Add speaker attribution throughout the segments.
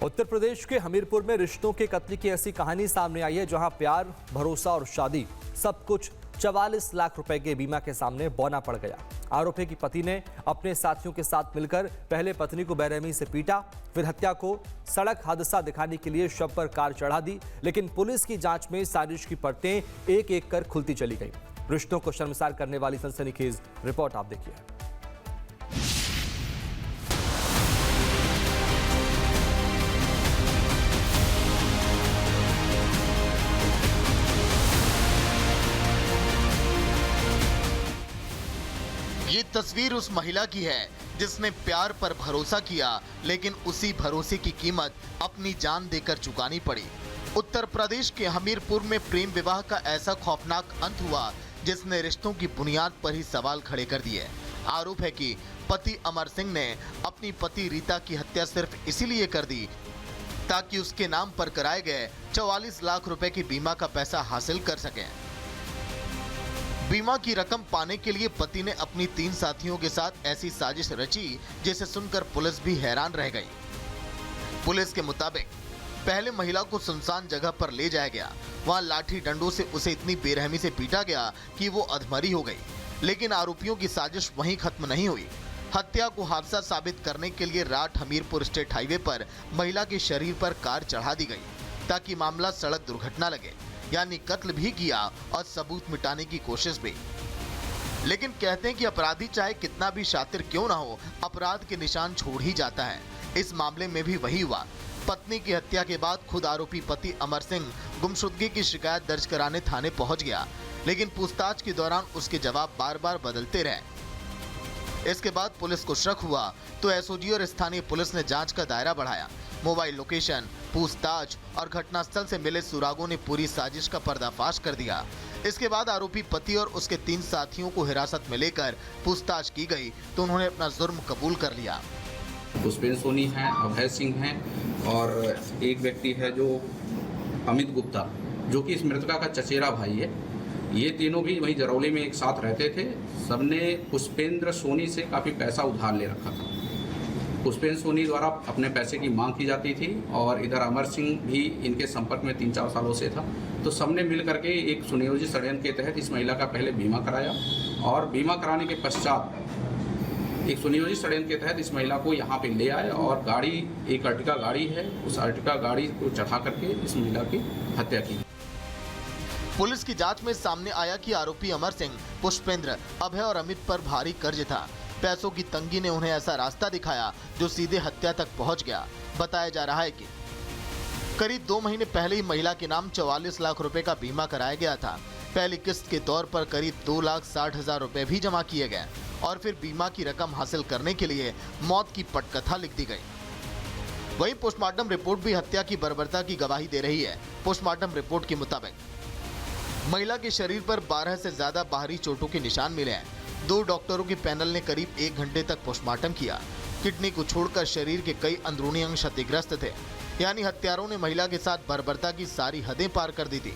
Speaker 1: उत्तर प्रदेश के हमीरपुर में रिश्तों के कत्ल की ऐसी कहानी सामने आई है जहां प्यार, भरोसा और शादी सब कुछ 44 लाख रुपए के बीमा के सामने बौना पड़ गया। आरोपी की पति ने अपने साथियों के साथ मिलकर पहले पत्नी को बेरहमी से पीटा, फिर हत्या को सड़क हादसा दिखाने के लिए शव पर कार चढ़ा दी। लेकिन पुलिस की जांच में साजिश की परतें एक एक कर खुलती चली गई। रिश्तों को शर्मसार करने वाली सनसनीखेज रिपोर्ट आप देखिए।
Speaker 2: ये तस्वीर उस महिला की है जिसने प्यार पर भरोसा किया, लेकिन उसी भरोसे की कीमत अपनी जान देकर चुकानी पड़ी। उत्तर प्रदेश के हमीरपुर में प्रेम विवाह का ऐसा खौफनाक अंत हुआ जिसने रिश्तों की बुनियाद पर ही सवाल खड़े कर दिए। आरोप है कि पति अमर सिंह ने अपनी पति रीता की हत्या सिर्फ इसीलिए कर दी ताकि उसके नाम पर कराए गए 44 लाख रुपए की बीमा का पैसा हासिल कर सकें। बीमा की रकम पाने के लिए पति ने अपनी 3 साथियों के साथ ऐसी साजिश रची जिसे सुनकर पुलिस भी हैरान रह गई। पुलिस के मुताबिक पहले महिला को सुनसान जगह पर ले जाया गया। वहां लाठी डंडों से उसे इतनी बेरहमी से पीटा गया कि वो अधमरी हो गई। लेकिन आरोपियों की साजिश वहीं खत्म नहीं हुई। हत्या को हादसा साबित करने के लिए राठ हमीरपुर स्टेट हाईवे पर महिला के शरीर पर कार चढ़ा दी गई ताकि मामला सड़क दुर्घटना लगे, यानी कत्ल भी किया और सबूत मिटाने की कोशिश भी। लेकिन कहते हैं कि अपराधी चाहे कितना भी शातिर क्यों ना हो, अपराध के निशान छोड़ ही जाता है। इस मामले में भी वही हुआ। पत्नी की हत्या के बाद खुद आरोपी पति अमर सिंह गुमशुदगी की शिकायत दर्ज कराने थाने पहुंच गया, लेकिन पूछताछ के दौरान उसके जवाब बार बार बदलते रहे। इसके बाद पुलिस को शक हुआ तो एसओजी और स्थानीय पुलिस ने जांच का दायरा बढ़ाया। मोबाइल लोकेशन, पूछताछ और घटनास्थल से मिले सुरागों ने पूरी साजिश का पर्दाफाश कर दिया। इसके बाद आरोपी पति और उसके 3 साथियों को हिरासत में लेकर पूछताछ की गई तो उन्होंने अपना जुर्म कबूल कर लिया।
Speaker 3: पुष्पेंद्र सोनी है, अभय सिंह है और एक व्यक्ति है जो अमित गुप्ता, जो कि इस मृतका का चचेरा भाई है। ये तीनों भी वहीं जरौली में एक साथ रहते थे। सबने पुष्पेंद्र सोनी से काफ़ी पैसा उधार ले रखा था। पुष्पेंद्र सोनी द्वारा अपने पैसे की मांग की जाती थी और इधर अमर सिंह भी इनके संपर्क में 3-4 सालों से था। तो सबने मिल करके एक सुनियोजित षड्यंत्र के तहत इस महिला का पहले बीमा कराया और बीमा कराने के पश्चात एक सुनियोजित षड्यंत्र के तहत इस महिला को यहाँ पे ले आए और गाड़ी, एक अर्टिगा गाड़ी है, उस अर्टिगा गाड़ी को चढ़ा करके इस महिला की हत्या की।
Speaker 2: पुलिस की जांच में सामने आया कि आरोपी अमर सिंह, पुष्पेंद्र, अभय और अमित पर भारी कर्ज था। पैसों की तंगी ने उन्हें ऐसा रास्ता दिखाया जो सीधे हत्या तक पहुंच गया। बताया जा रहा है कि करीब 2 महीने पहले ही महिला के नाम 44 लाख रुपए का बीमा कराया गया था। पहली किस्त के तौर पर करीब 2,60,000 रुपए भी जमा किए गए और फिर बीमा की रकम हासिल करने के लिए मौत की पटकथा लिख दी गई। वहीं पोस्टमार्टम रिपोर्ट भी हत्या की बर्बरता की गवाही दे रही है। पोस्टमार्टम रिपोर्ट के मुताबिक महिला के शरीर पर 12 से ज्यादा बाहरी चोटों के निशान मिले हैं। 2 डॉक्टरों के पैनल ने करीब 1 घंटे तक पोस्टमार्टम किया। किडनी को छोड़कर शरीर के कई अंदरूनी अंग क्षतिग्रस्त थे, यानी हत्यारों ने महिला के साथ बर्बरता की सारी हदें पार कर दी थी।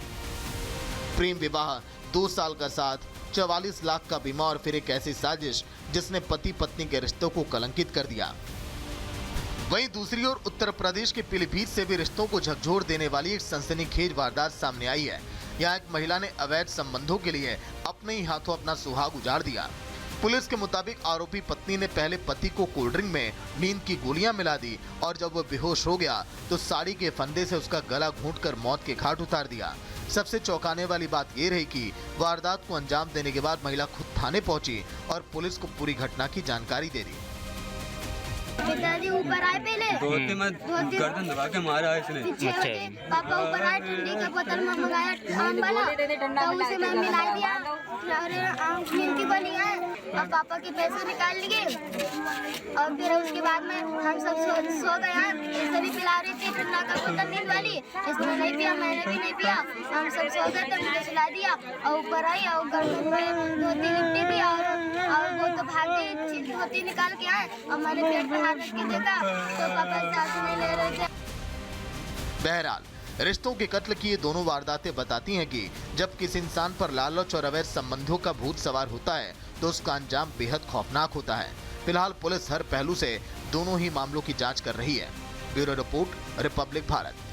Speaker 2: प्रेम विवाह, 2 साल का साथ, 44 लाख का बीमा और फिर एक ऐसी साजिश जिसने पति पत्नी के रिश्तों को कलंकित कर दिया। वहीं दूसरी ओर उत्तर प्रदेश के पीलीभीत से भी रिश्तों को झकझोर देने वाली एक सनसनीखेज वारदात सामने आई है। यहाँ एक महिला ने अवैध संबंधों के लिए अपने ही हाथों अपना सुहाग उजाड़ दिया। पुलिस के मुताबिक आरोपी पत्नी ने पहले पति को कोल्ड ड्रिंक में नींद की गोलियां मिला दी और जब वह बेहोश हो गया तो साड़ी के फंदे से उसका गला घूंटकर मौत के घाट उतार दिया। सबसे चौंकाने वाली बात यह रही कि वारदात को अंजाम देने के बाद महिला खुद थाने पहुंची और पुलिस को पूरी घटना की जानकारी दे दी।
Speaker 4: पिताजी ऊपर आए, पहले
Speaker 5: धोती में गर्दन दबा के मारा है इसने।
Speaker 4: पापा ऊपर आए, ठंडी का बोतल में मंगाया आम वाला, तो उसे मैं मिला दिया। नींद की गोली है और पापा के पैसे निकाल लिए और फिर उसके बाद में हम सब सो गए। इसे भी पिला रही थी ठंडा का बोतल नींद वाली, इसने नहीं पिया, मैंने भी नहीं पिया। हम सब सो गए तो मुझे सुला दिया और ऊपर आई और गर्दन में धोती लिपटी थी और वो तो भाग गई, धोती निकाल के आए और मैंने पेट पे हाथ रख के देखा तो पापा सांस नहीं ले रहे थे।
Speaker 2: बहरहाल रिश्तों के कत्ल की ये दोनों वारदातें बताती हैं कि जब किसी इंसान पर लालच और अवैध संबंधों का भूत सवार होता है तो उसका अंजाम बेहद खौफनाक होता है। फिलहाल पुलिस हर पहलू से दोनों ही मामलों की जांच कर रही है। Bureau report, Republic Bharat.